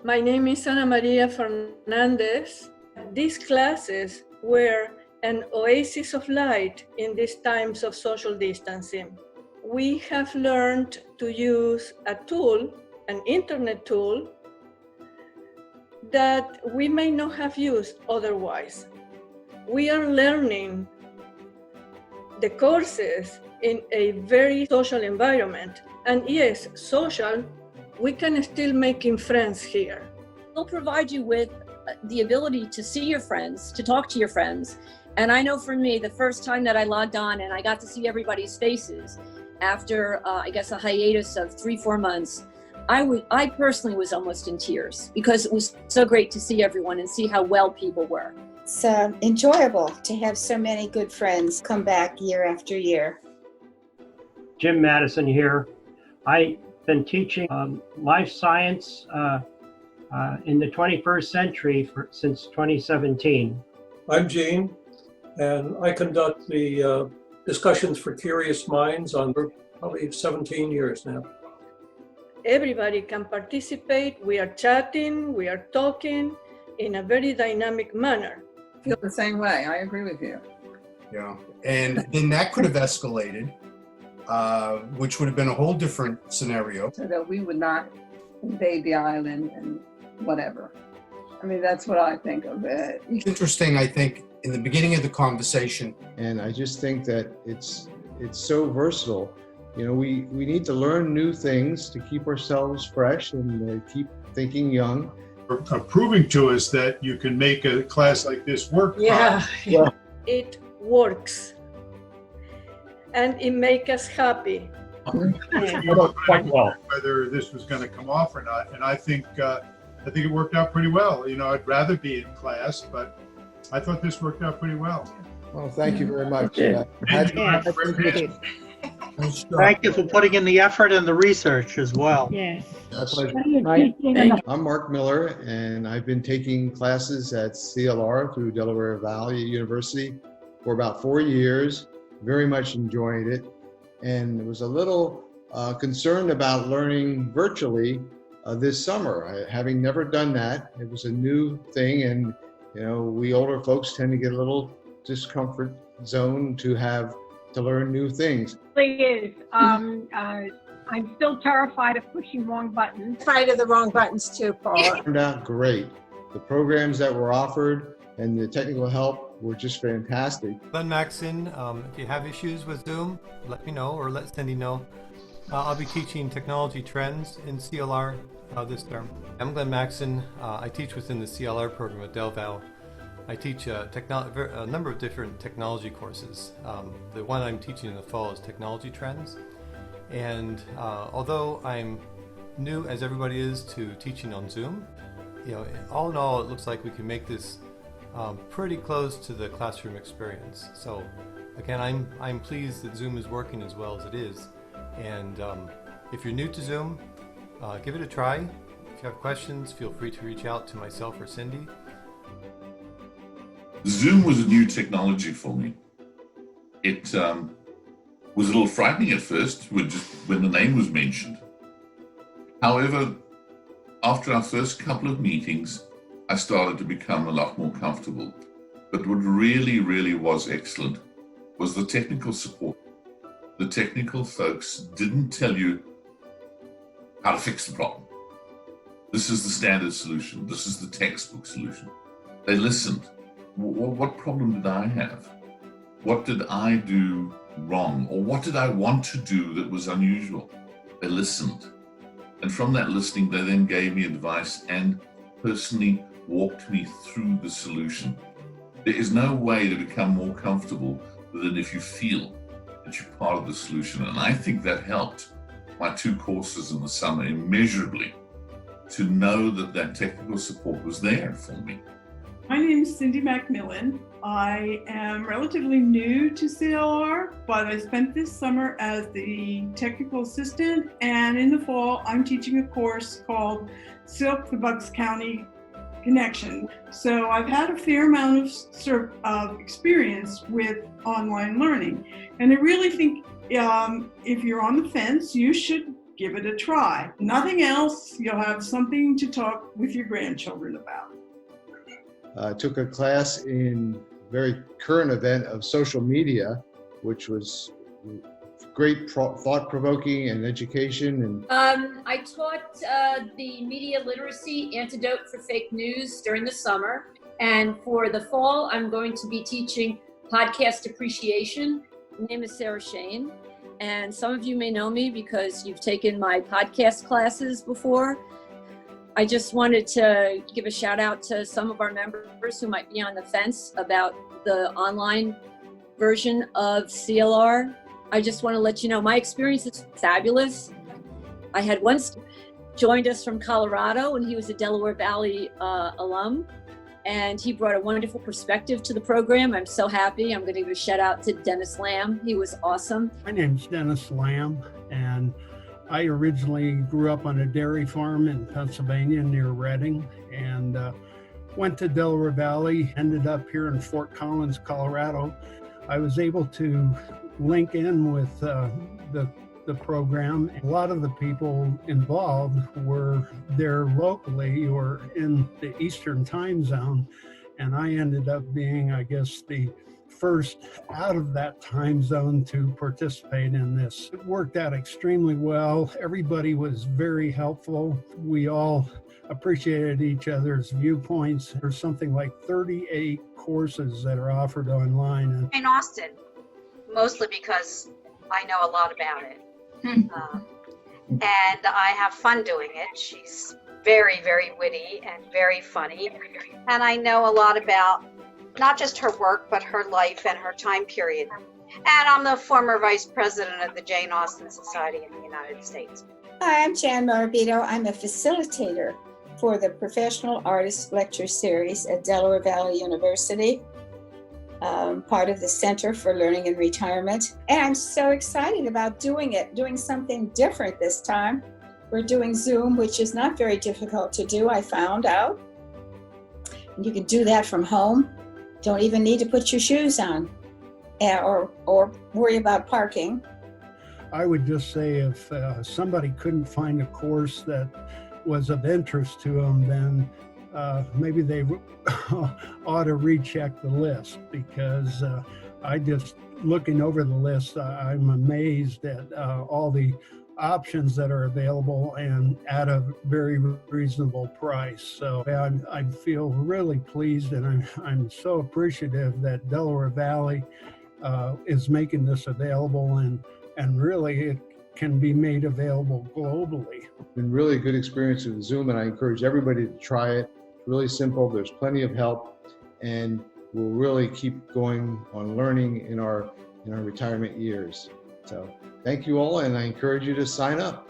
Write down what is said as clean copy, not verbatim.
My name is Ana Maria Fernandez. These classes were an oasis of light in these times of social distancing. We have learned to use a tool, an internet tool, that we may not have used otherwise. We are learning the courses in a very social environment. And yes, social, we can still making friends here. They'll provide you with the ability to see your friends, to talk to your friends. And I know for me, the first time that I logged on and I got to see everybody's faces after, I guess, a hiatus of 3-4 months, I personally was almost in tears because it was so great to see everyone and see how well people were. It's enjoyable to have so many good friends come back year after year. Jim Madison here. I've been teaching life science in the 21st century since 2017. I'm Gene, and I conduct the discussions for curious minds on probably 17 years now. Everybody can participate. We are chatting, we are talking in a very dynamic manner. I feel the same way. I agree with you. Yeah, and then that could have escalated, which would have been a whole different scenario. So that we would not invade the island and whatever. I mean, that's what I think of it. It's interesting, I think, in the beginning of the conversation. And I just think that it's so versatile. You know, we need to learn new things to keep ourselves fresh and keep thinking young. Proving to us that you can make a class like this work. Yeah. It works. And it makes us happy. Quite well. Whether this was going to come off or not, and I think it worked out pretty well. You know, I'd rather be in class, but I thought this worked out pretty well. Well, thank you very much. Thank you for putting in the effort and the research as well. Yes. My pleasure. I'm Mark Miller, and I've been taking classes at CLR through Delaware Valley University for about 4 years. Very much enjoyed it, and was a little concerned about learning virtually this summer. Having never done that, it was a new thing, and you know, we older folks tend to get a little discomfort zone to learn new things. It is. I'm still terrified of pushing wrong buttons. Afraid of the wrong buttons too, Paul. It turned out great. The programs that were offered and the technical help were just fantastic. Glen Maxson, if you have issues with Zoom, let me know or let Cindy know. I'll be teaching technology trends in CLR this term. I'm Glen Maxson. I teach within the CLR program at Delaware. I teach a number of different technology courses. The one I'm teaching in the fall is technology trends. And although I'm new, as everybody is, to teaching on Zoom, you know, all in all, it looks like we can make this pretty close to the classroom experience. So again, I'm pleased that Zoom is working as well as it is. And if you're new to Zoom, give it a try. If you have questions, feel free to reach out to myself or Cindy. Zoom was a new technology for me. It was a little frightening at first when the name was mentioned. However, after our first couple of meetings, I started to become a lot more comfortable. But what really, really was excellent was the technical support. The technical folks didn't tell you how to fix the problem. This is the standard solution. This is the textbook solution. They listened. What problem did I have? What did I do wrong? Or what did I want to do that was unusual? They listened. And from that listening, they then gave me advice and personally walked me through the solution. There is no way to become more comfortable than if you feel that you're part of the solution. And I think that helped my 2 courses in the summer immeasurably to know that that technical support was there for me. My name is Cindy MacMillan. I am relatively new to CLR, but I spent this summer as the technical assistant, and in the fall, I'm teaching a course called Silk, the Bucks County Connection. So I've had a fair amount of experience with online learning, and I really think if you're on the fence, you should give it a try. Nothing else, you'll have something to talk with your grandchildren about. I took a class in very current event of social media, which was great, thought-provoking and education. And I taught the media literacy antidote for fake news during the summer. And for the fall, I'm going to be teaching podcast appreciation. My name is Sara Shane. And some of you may know me because you've taken my podcast classes before. I just wanted to give a shout out to some of our members who might be on the fence about the online version of CLR. I just want to let you know my experience is fabulous. I had one student joined us from Colorado, and he was a Delaware Valley alum, and he brought a wonderful perspective to the program. I'm so happy. I'm going to give a shout out to Dennis Lamm. He was awesome. My name's Dennis Lamm, and I originally grew up on a dairy farm in Pennsylvania near Reading, and went to Delaware Valley, ended up here in Fort Collins, Colorado. I was able to link in with the program. A lot of the people involved were there locally or in the Eastern time zone, and I ended up being, I guess, the first out of that time zone to participate in this. It worked out extremely well. Everybody was very helpful. We all appreciated each other's viewpoints. There's something like 38 courses that are offered online. In Austin, mostly because I know a lot about it. And I have fun doing it. She's very, very witty and very funny. And I know a lot about not just her work, but her life and her time period. And I'm the former vice president of the Jane Austen Society in the United States. Hi, I'm Jan Marabito. I'm a facilitator for the Professional Artist Lecture Series at Delaware Valley University, part of the Center for Learning and Retirement. And I'm so excited about doing something different this time. We're doing Zoom, which is not very difficult to do, I found out. And you can do that from home. Don't even need to put your shoes on or worry about parking. I would just say if somebody couldn't find a course that was of interest to them, then maybe they ought to recheck the list, because I just, looking over the list, I'm amazed at all the options that are available and at a very reasonable price. So I feel really pleased, and I'm so appreciative that Delaware Valley is making this available, and really it can be made available globally. Been really a good experience with Zoom, and I encourage everybody to try it. It's really simple. There's plenty of help, and we'll really keep going on learning in our retirement years. So thank you all, and I encourage you to sign up.